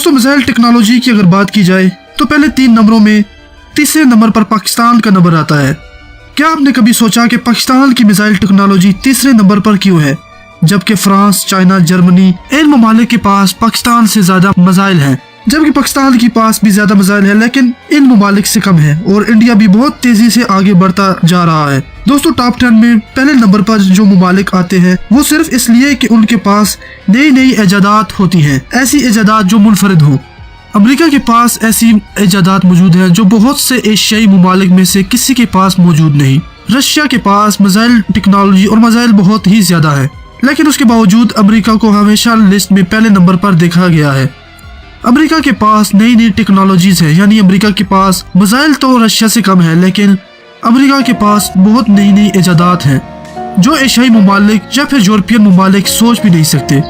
दोस्तों missile technology की अगर बात की जाए तो पहले 3 नंबरों में तीसरे नंबर पर पाकिस्तान का नंबर आता है। क्या आपने कभी सोचा कि पाकिस्तान की मिसाइल टेक्नोलॉजी तीसरे नंबर पर क्यों है, जबकि फ्रांस, चाइना, जर्मनी इन ममालिक के पास पाकिस्तान से ज्यादा मिसाइल हैं, जबकि पाकिस्तान के पास भी ज्यादा मिसाइल है लेकिन इन ममालिक से कम है और इंडिया भी बहुत तेजी से आगे बढ़ता जा रहा है। दोस्तों टॉप 10 में पहले नंबर पर जो ममालिक आते हैं वो सिर्फ इसलिए कि उनके पास नई नई इजादात होती हैं, ऐसी इजादात जो मुनफरिद हो। अमेरिका के पास ऐसी इजादात मौजूद हैं जो बहुत से एशियाई ममालिक में से किसी के पास मौजूद नहीं। रशिया के पास मिसाइल टेक्नोलॉजी और मिसाइल बहुत ही ज्यादा है, लेकिन उसके बावजूद अमेरिका को हमेशा लिस्ट में पहले नंबर पर देखा गया है। अमेरिका के पास नई नई टेक्नोलॉजीज है, यानी अमेरिका के पास मिसाइल तो रशिया से कम है लेकिन अमेरिका के पास बहुत नई नई इजादात हैं जो एशियाई ममालिक या फिर यूरोपियन ममालिक सोच भी नहीं सकते।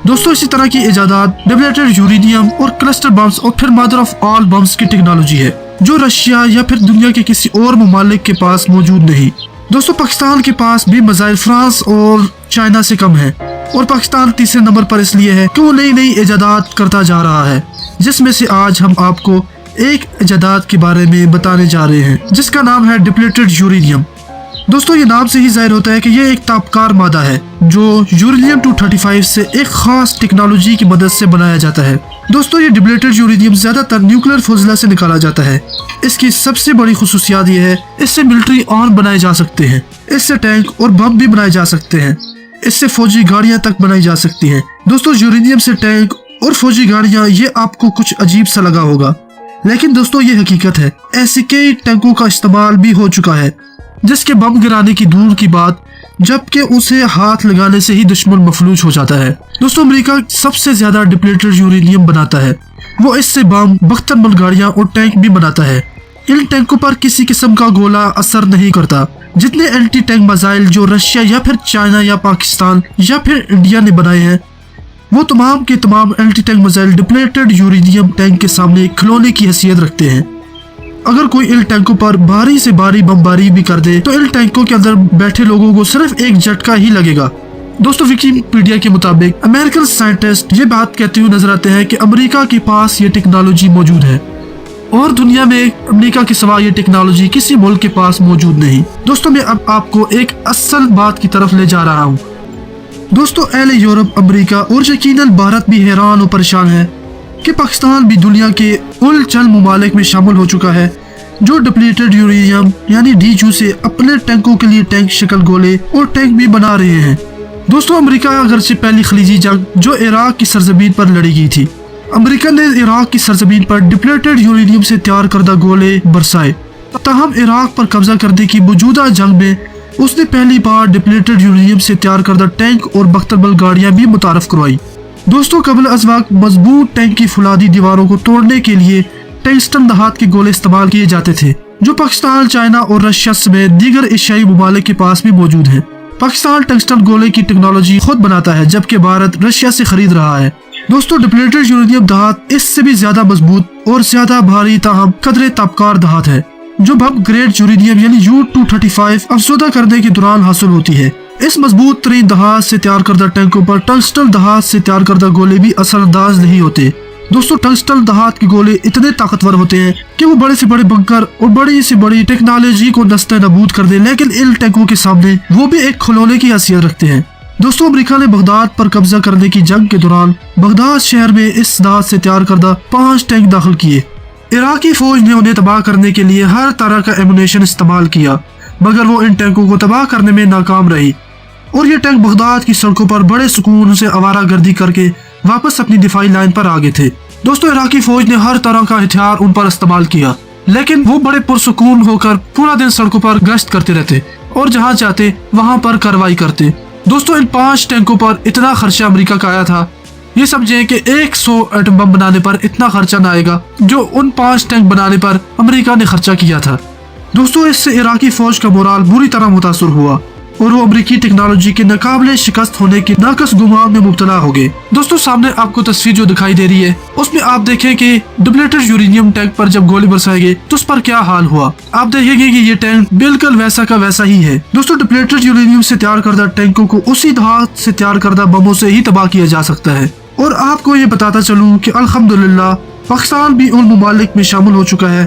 दोस्तों इसी तरह की इजादात डिप्लेटेड यूरेनियम और क्लस्टर बम्स और फिर मदर ऑफ ऑल बम्स की टेक्नोलॉजी है जो रशिया या फिर दुनिया के किसी और ममालिक के पास मौजूद नहीं। दोस्तों पाकिस्तान के पास भी मिसाइल फ्रांस और चाइना से कम है और पाकिस्तान तीसरे नंबर पर इसलिए है कि वो नई नई इजादात करता जा रहा है, जिसमें से आज हम आपको एक इजादात के बारे में बताने जा रहे हैं जिसका नाम है डिप्लेटेड यूरेनियम। दोस्तों ये नाम से ही जाहिर होता है कि ये एक तापकार मादा है जो यूरेनियम 235 से एक खास टेक्नोलॉजी की मदद से बनाया जाता है। दोस्तों ये डिप्लेटेड यूरेनियम ज्यादातर न्यूक्लियर फुजला से निकाला जाता है। इसकी सबसे बड़ी खुसूसियात ये है इससे मिलिट्री आर्म बनाए जा सकते हैं, इससे टैंक और बम भी बनाए जा सकते हैं, इससे फौजी गाड़ियां तक बनाई जा सकती हैं। दोस्तों यूरेनियम से टैंक और फौजी गाड़ियां, ये आपको कुछ अजीब सा लगा होगा लेकिन दोस्तों ये हकीकत है। ऐसे कई टैंकों का इस्तेमाल भी हो चुका है जिसके बम गिराने की दूर की बात, जबकि उसे हाथ लगाने से ही दुश्मन मफलूज हो जाता है। दोस्तों अमेरिका सबसे ज्यादा डिप्लेटेड यूरेनियम बनाता है, वो इससे बम, बख्तरबंद गाड़ियां और टैंक भी बनाता है। इन टैंकों पर किसी किस्म का गोला असर नहीं करता। जितने एंटी टैंक मिसाइल जो रशिया या फिर चाइना या पाकिस्तान या फिर इंडिया ने बनाए हैं वो तमाम के तमाम anti tank missile depleted uranium tank के सामने खिलौने की हैसियत रखते हैं। अगर कोई इन टैंकों पर भारी से भारी बमबारी भी कर दे तो इन टैंकों के अंदर बैठे लोगों को सिर्फ एक झटका ही लगेगा। दोस्तों विकिपीडिया के मुताबिक अमेरिकन साइंटिस्ट ये बात कहते हुए नजर आते हैं कि अमेरिका के पास ये टेक्नोलॉजी मौजूद है और दुनिया में अमेरिका के सिवा ये टेक्नोलॉजी किसी मुल्क के पास मौजूद नहीं। दोस्तों मैं अब आपको एक असल बात की तरफ ले जा रहा हूँ। दोस्तों अहले यूरोप, अमेरिका और यकीनन भारत भी हैरान और परेशान है कि पाकिस्तान भी दुनिया के उन चंद ममालिक में शामिल हो चुका है जो डिप्लेटेड यूरेनियम यानी DU से अपने टैंकों के लिए टैंक शक्ल गोले और टैंक भी बना रहे हैं। दोस्तों अमेरिका अगरचे पहली खलीजी जंग जो इराक की सरजमीन पर लड़ी गई थी, अमेरिका ने इराक की सरजमीन पर डिप्लेटेड यूरेनियम से तैयार करदा गोले बरसाए। ताहम इराक पर कब्जा करने की मौजूदा जंग में उसने पहली बार डिप्लेटेड यूरेनियम से तैयार करदा टैंक और बख्तरबंद गाड़ियां भी मुतारफ करवाई। दोस्तों कबल अज़ वक्त मजबूत टैंक की फुलादी दीवारों को तोड़ने के लिए टंगस्टन धात के गोले इस्तेमाल किए जाते थे जो पाकिस्तान, चाइना और रशिया समेत दीगर एशियाई ममालिक के पास भी मौजूद है। पाकिस्तान टंगस्टन गोले की टेक्नोलॉजी खुद बनाता है जबकि भारत रशिया से खरीद रहा है। दोस्तों डिप्लेटेड यूरेनियम धात इससे भी ज्यादा मजबूत और ज्यादा भारी ताहम कदरे तापकार धात है जो बम ग्रेड यूरेनियम यानी U-235 अफसोदा करने के दौरान हासिल होती है। इस मजबूत तरीन धात से तैयार करदा टैंकों पर टंगस्टन धात से तैयार करदा गोले भी असरअंदाज नहीं होते। दोस्तों टंगस्टन धात के गोले इतने ताकतवर होते हैं कि वो बड़े से बड़े बंकर और बड़ी से बड़ी टेक्नोलॉजी को नस्ते नबूद कर दे, लेकिन इन टैंकों के सामने वो भी एक खिलौने की हैसियत रखते हैं। दोस्तों अमेरिका ने बगदाद पर कब्जा करने की जंग के दौरान बगदाद शहर में इस धात से तैयार करदा 5 टैंक दाखिल किए। इराकी फौज ने उन्हें तबाह करने के लिए हर तरह का एमुनेशन इस्तेमाल किया मगर वो इन टैंकों को तबाह करने में नाकाम रही और ये टैंक बगदाद की सड़कों पर बड़े सुकून से आवारागर्दी करके वापस अपनी दिफाई लाइन पर आ गए थे। दोस्तों इराकी फौज ने हर तरह का हथियार उन पर इस्तेमाल किया लेकिन वो बड़े पुरसुकून होकर पूरा दिन सड़कों पर गश्त करते रहते और जहाँ चाहते वहाँ पर कार्रवाई करते। दोस्तों इन 5 टैंकों पर इतना खर्चा अमेरिका का आया था, ये समझें कि 100 एटम बम बनाने पर इतना खर्चा न आएगा जो उन 5 टैंक बनाने पर अमेरिका ने खर्चा किया था। दोस्तों इससे इराकी फौज का मोराल बुरी तरह मुतासर हुआ और वो अमेरिकी टेक्नोलॉजी के नाकाबिले शिकस्त होने की नाकस गुमान में मुब्तला हो गए। दोस्तों सामने आपको तस्वीर जो दिखाई दे रही है उसमें आप देखें कि डिप्लेटेड यूरेनियम टैंक पर जब गोली बरसाएंगे तो उस पर क्या हाल हुआ। आप देखेंगे कि ये टैंक बिल्कुल वैसा का वैसा ही है। दोस्तों डिप्लेटेड यूरेनियम से तैयार करदा टैंकों को उसी धात से तैयार करदा बमों से ही तबाह किया जा सकता है اور آپ کو یہ بتاتا چلوں کہ الحمدللہ پاکستان بھی ان ممالک میں شامل ہو چکا ہے